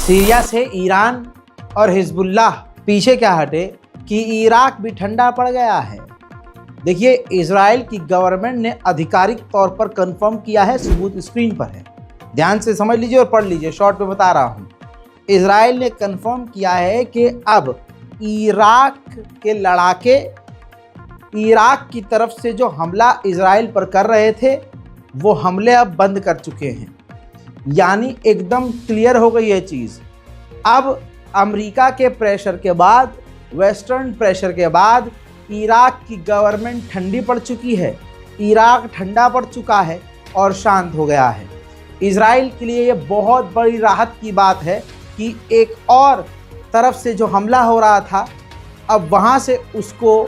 Syria से Iran और Hezbollah पीछे क्या हटे कि इराक भी ठंडा पड़ गया है। देखिए, इजराइल की गवर्नमेंट ने आधिकारिक तौर पर कंफर्म किया है, सबूत स्क्रीन पर है, ध्यान से समझ लीजिए और पढ़ लीजिए, शॉर्ट में बता रहा हूँ। इजराइल ने कंफर्म किया है कि अब इराक के लड़ाके इराक की तरफ से जो हमला इजराइल पर कर रहे थे वो हमले अब बंद कर चुके हैं। यानी एकदम क्लियर हो गई ये चीज़। अब अमेरिका के प्रेशर के बाद, वेस्टर्न प्रेशर के बाद इराक की गवर्नमेंट ठंडी पड़ चुकी है, इराक ठंडा पड़ चुका है और शांत हो गया है। इजराइल के लिए ये बहुत बड़ी राहत की बात है कि एक और तरफ से जो हमला हो रहा था अब वहाँ से उसको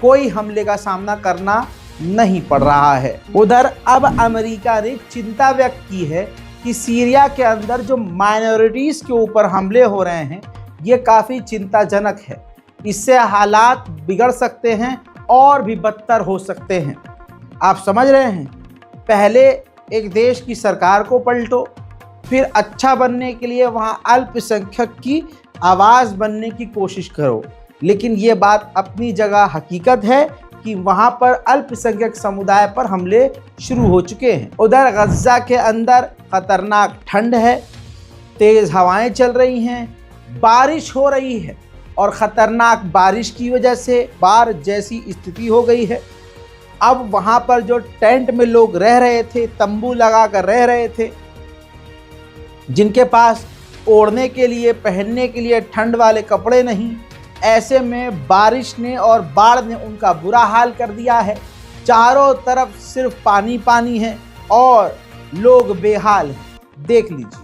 कोई हमले का सामना करना नहीं पड़ रहा है। उधर अब अमेरिका ने चिंता व्यक्त की है कि सीरिया के अंदर जो माइनॉरिटीज़ के ऊपर हमले हो रहे हैं ये काफ़ी चिंताजनक है। इससे हालात बिगड़ सकते हैं और भी बदतर हो सकते हैं। आप समझ रहे हैं, पहले एक देश की सरकार को पलटो, फिर अच्छा बनने के लिए वहाँ अल्पसंख्यक की आवाज़ बनने की कोशिश करो। लेकिन ये बात अपनी जगह हकीकत है कि वहाँ पर अल्पसंख्यक समुदाय पर हमले शुरू हो चुके हैं। उधर गज़ा के अंदर ख़तरनाक ठंड है, तेज़ हवाएं चल रही हैं, बारिश हो रही है और ख़तरनाक बारिश की वजह से बाढ़ जैसी स्थिति हो गई है। अब वहाँ पर जो टेंट में लोग रह रहे थे, तंबू लगा कर रह रहे थे, जिनके पास ओढ़ने के लिए, पहनने के लिए ठंड वाले कपड़े नहीं, ऐसे में बारिश ने और बाढ़ ने उनका बुरा हाल कर दिया है। चारों तरफ सिर्फ पानी पानी है और लोग बेहाल हैं। देख लीजिए।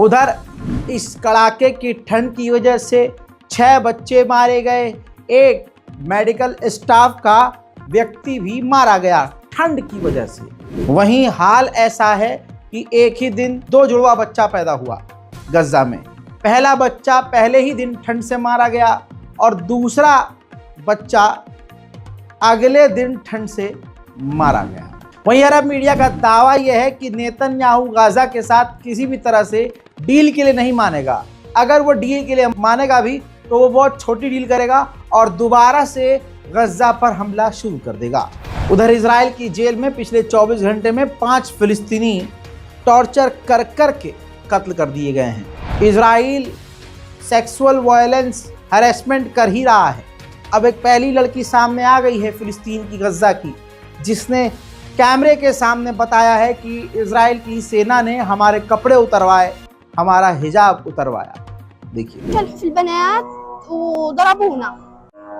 उधर इस कड़ाके की ठंड की वजह से 6 बच्चे मारे गए, एक मेडिकल स्टाफ का व्यक्ति भी मारा गया ठंड की वजह से। वहीं हाल ऐसा है कि एक ही दिन 2 जुड़वा बच्चा पैदा हुआ गज़ा में। पहला बच्चा पहले ही दिन ठंड से मारा गया और दूसरा बच्चा अगले दिन ठंड से मारा गया। वहीं अरब मीडिया का दावा यह है कि नेतन्याहू गाज़ा के साथ किसी भी तरह से डील के लिए नहीं मानेगा। अगर वो डील के लिए मानेगा भी तो वो बहुत छोटी डील करेगा और दोबारा से गज़ा पर हमला शुरू कर देगा। उधर इजराइल की जेल में पिछले 24 घंटे में 5 फिलिस्तीनी टॉर्चर कर कर के कत्ल कर दिए गए हैं। इजराइल सेक्सुअल वायलेंस हरेसमेंट कर ही रहा है। अब एक पहली लड़की सामने आ गई है फिलिस्तीन की, गज़ा की, जिसने कैमरे के सामने बताया है कि इजराइल की सेना ने हमारे कपड़े उतरवाए, हमारा हिजाब उतरवाया। देखिए।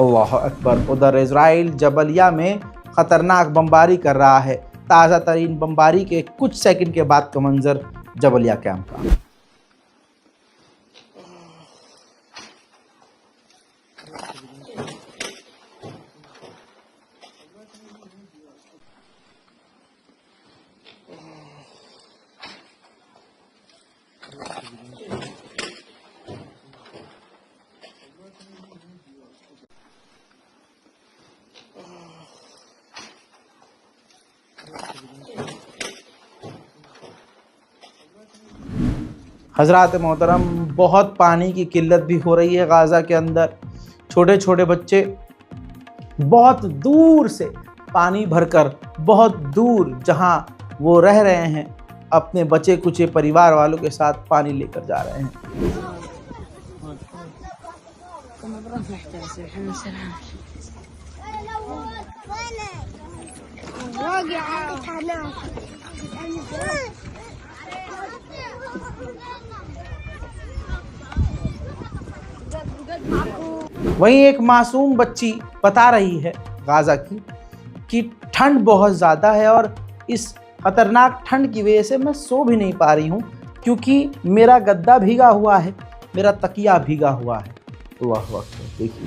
अल्लाह अकबर। उधर इजराइल जबलिया में खतरनाक बमबारी कर रहा है। ताज़ा तरीन बमबारी के कुछ सेकंड के बाद का मंजर जबलिया कैंप का। हज़रात मोहतरम, बहुत पानी की किल्लत भी हो रही है गाज़ा के अंदर। छोटे छोटे बच्चे बहुत दूर से पानी भरकर, बहुत दूर जहां वो रह रहे हैं, अपने बचे कुचे परिवार वालों के साथ पानी लेकर जा रहे हैं। वहीं एक मासूम बच्ची बता रही है गाज़ा की कि ठंड बहुत ज़्यादा है और इस खतरनाक ठंड की वजह से मैं सो भी नहीं पा रही हूँ, क्योंकि मेरा गद्दा भीगा हुआ है, मेरा तकिया भीगा हुआ है। अल्लाह अकबर। देखिए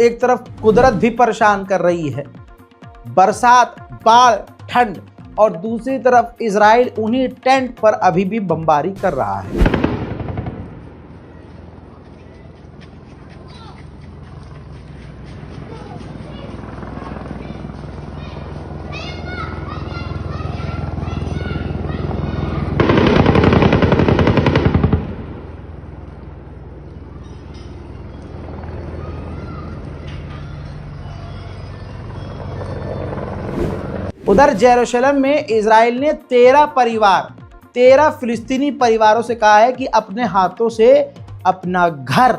एक तरफ कुदरत भी परेशान कर रही है, बरसात, बाढ़, ठंड, और दूसरी तरफ इजराइल उन्हीं टेंट पर अभी भी बमबारी कर रहा है। उधर जेरूशलम में इजराइल ने 13 फिलिस्तीनी परिवारों से कहा है कि अपने हाथों से अपना घर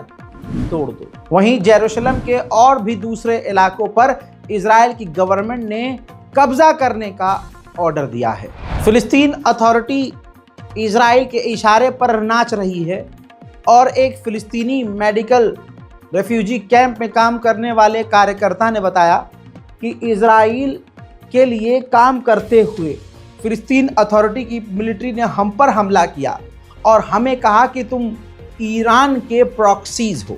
तोड़ दो। वहीं जेरूशलम के और भी दूसरे इलाकों पर इजराइल की गवर्नमेंट ने कब्जा करने का ऑर्डर दिया है। फिलिस्तीन अथॉरिटी इजराइल के इशारे पर नाच रही है और एक फिलिस्तीनी मेडिकल रेफ्यूजी कैंप में काम करने वाले कार्यकर्ता ने बताया कि इजराइल के लिए काम करते हुए फिलिस्तीन अथॉरिटी की मिलिट्री ने हम पर हमला किया और हमें कहा कि तुम ईरान के प्रॉक्सीज हो।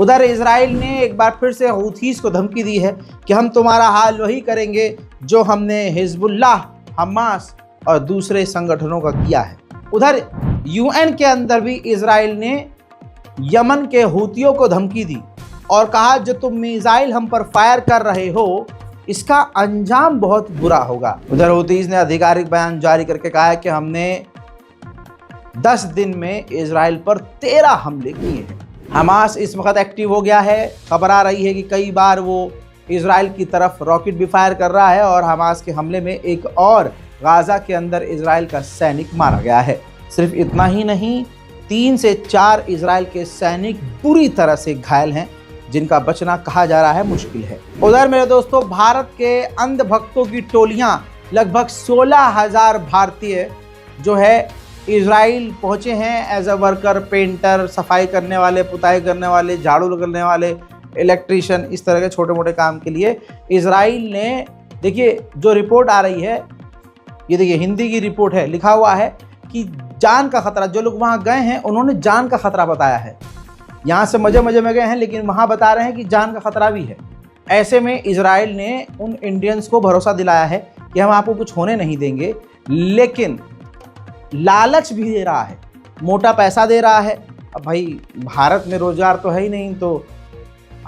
उधर इजराइल ने एक बार फिर से हूथीस को धमकी दी है कि हम तुम्हारा हाल वही करेंगे जो हमने हिजबुल्लाह, हमास और दूसरे संगठनों का किया है। उधर यूएन के अंदर भी इजराइल ने यमन के हूतियों को धमकी दी और कहा जो तुम मिसाइल हम पर फायर कर रहे हो इसका अंजाम बहुत बुरा होगा। उधर हूतीज ने आधिकारिक बयान जारी करके कहा है कि हमने 10 दिन में इजराइल पर 13 हमले किए हैं। हमास इस वक्त एक्टिव हो गया है। खबर आ रही है कि कई बार वो इजराइल की तरफ रॉकेट भी फायर कर रहा है और हमास के हमले में एक और गाजा के अंदर इजराइल का सैनिक मारा गया है। सिर्फ इतना ही नहीं, 3 से 4 इजराइल के सैनिक बुरी तरह से घायल हैं, जिनका बचना कहा जा रहा है मुश्किल है। उधर मेरे दोस्तों, भारत के अंधभक्तों की टोलियां लगभग 16,000 भारतीय जो है इजराइल पहुंचे हैं एज अ वर्कर, पेंटर, सफाई करने वाले, पुताई करने वाले, झाड़ू करने वाले, इलेक्ट्रीशियन, इस तरह के छोटे मोटे काम के लिए इजराइल ने, देखिए जो रिपोर्ट आ रही है, ये देखिए हिंदी की रिपोर्ट है, लिखा हुआ है कि जान का खतरा, जो लोग वहाँ गए हैं उन्होंने जान का खतरा बताया है। यहाँ से मजे मजे में गए हैं लेकिन वहाँ बता रहे हैं कि जान का खतरा भी है। ऐसे में इजराइल ने उन इंडियंस को भरोसा दिलाया है कि हम आपको कुछ होने नहीं देंगे, लेकिन लालच भी दे रहा है, मोटा पैसा दे रहा है। अब भाई भारत में रोजगार तो है ही नहीं, तो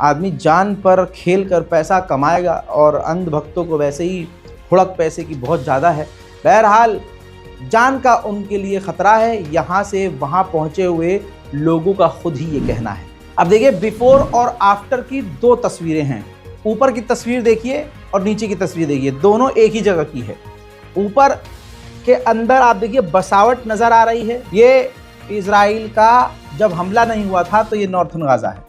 आदमी जान पर खेल कर पैसा कमाएगा और अंधभक्तों को वैसे ही हुड़क पैसे की बहुत ज़्यादा है। बहरहाल जान का उनके लिए ख़तरा है। यहाँ से वहाँ पहुँचे हुए लोगों का खुद ही ये कहना है। अब देखिए बिफोर और आफ्टर की 2 तस्वीरें हैं। ऊपर की तस्वीर देखिए और नीचे की तस्वीर देखिए, दोनों एक ही जगह की है। ऊपर के अंदर आप देखिए बसावट नज़र आ रही है। ये इजराइल का जब हमला नहीं हुआ था तो ये नॉर्थन गाज़ा है।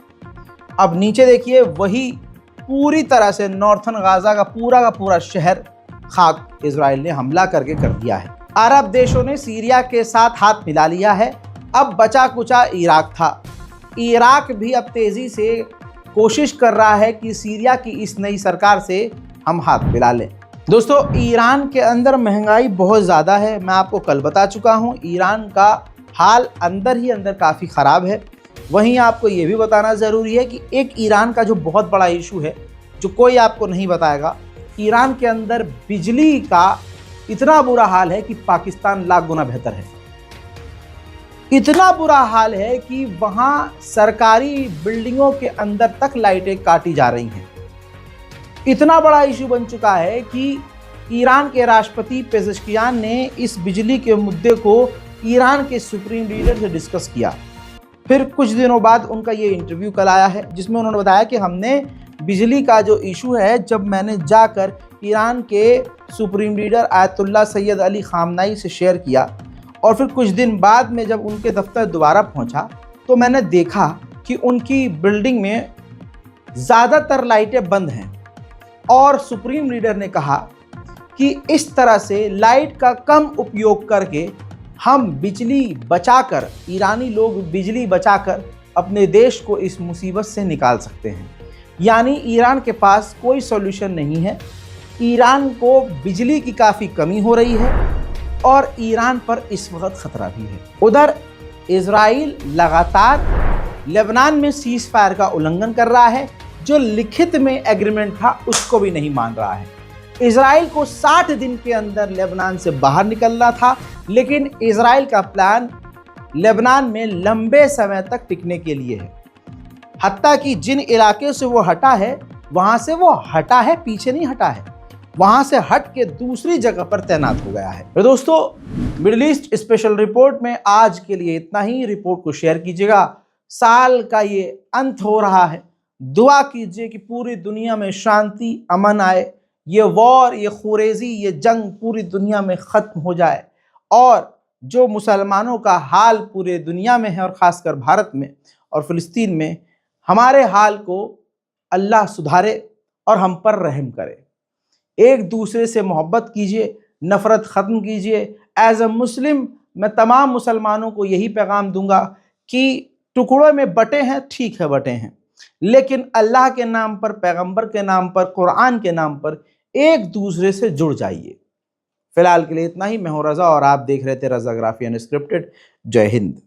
अब नीचे देखिए वही पूरी तरह से नॉर्थन गाज़ा का पूरा शहर खाक इजराइल ने हमला करके कर दिया है। अरब देशों ने सीरिया के साथ हाथ मिला लिया है। अब बचा कुचा इराक था। इराक भी अब तेज़ी से कोशिश कर रहा है कि सीरिया की इस नई सरकार से हम हाथ मिला लें। दोस्तों, ईरान के अंदर महंगाई बहुत ज़्यादा है। मैं आपको कल बता चुका हूँ, ईरान का हाल अंदर ही अंदर काफ़ी ख़राब है। वहीं आपको ये भी बताना ज़रूरी है कि एक ईरान का जो बहुत बड़ा इशू है, जो कोई आपको नहीं बताएगा, ईरान के अंदर बिजली का इतना बुरा हाल है कि पाकिस्तान लाख गुना बेहतर है। इतना बुरा हाल है कि वहाँ सरकारी बिल्डिंगों के अंदर तक लाइटें काटी जा रही हैं। इतना बड़ा इशू बन चुका है कि ईरान के राष्ट्रपति पेज़ेश्कियान ने इस बिजली के मुद्दे को ईरान के सुप्रीम लीडर से डिस्कस किया। फिर कुछ दिनों बाद उनका ये इंटरव्यू कल आया है, जिसमें उन्होंने बताया कि हमने बिजली का जो इशू है, जब मैंने जाकर ईरान के supreme leader ayatollah Syed Ali खामनाई से शेयर किया और फिर कुछ दिन बाद में जब उनके दफ्तर दोबारा पहुंचा तो मैंने देखा कि उनकी बिल्डिंग में ज़्यादातर लाइटें बंद हैं। और सुप्रीम लीडर ने कहा कि इस तरह से लाइट का कम उपयोग करके हम बिजली बचाकर, ईरानी लोग बिजली बचाकर अपने देश को इस मुसीबत से निकाल सकते हैं। यानी ईरान के पास कोई सॉल्यूशन नहीं है। ईरान को बिजली की काफ़ी कमी हो रही है और ईरान पर इस वक्त ख़तरा भी है। उधर इजराइल लगातार लेबनान में सीज़ फायर का उल्लंघन कर रहा है। जो लिखित में एग्रीमेंट था उसको भी नहीं मान रहा है। इजराइल को 60 दिन के अंदर लेबनान से बाहर निकलना था, लेकिन इजराइल का प्लान लेबनान में लंबे समय तक टिकने के लिए है। हत्ता कि जिन इलाके से वो हटा है, वहाँ से वो हटा है, पीछे नहीं हटा है, वहाँ से हट के दूसरी जगह पर तैनात हो गया है। तो दोस्तों, मिडिल ईस्ट स्पेशल रिपोर्ट में आज के लिए इतना ही। रिपोर्ट को शेयर कीजिएगा। साल का ये अंत हो रहा है। दुआ कीजिए कि पूरी दुनिया में शांति, अमन आए, ये वॉर, ये खुरेजी, ये जंग पूरी दुनिया में ख़त्म हो जाए और जो मुसलमानों का हाल पूरे दुनिया में है और ख़ासकर भारत में और फ़िलिस्तीन में, हमारे हाल को अल्लाह सुधारे और हम पर रहम करे। एक दूसरे से मोहब्बत कीजिए, नफ़रत ख़त्म कीजिए। एज़ अ मुस्लिम मैं तमाम मुसलमानों को यही पैगाम दूंगा कि टुकड़ों में बटे हैं, ठीक है बटे हैं, लेकिन अल्लाह के नाम पर, पैगंबर के नाम पर, कुरान के नाम पर एक दूसरे से जुड़ जाइए। फिलहाल के लिए इतना ही। मैं हूं रज़ा और आप देख रहे थे रज़ाग्राफी अनस्क्रिप्टेड। जय हिंद।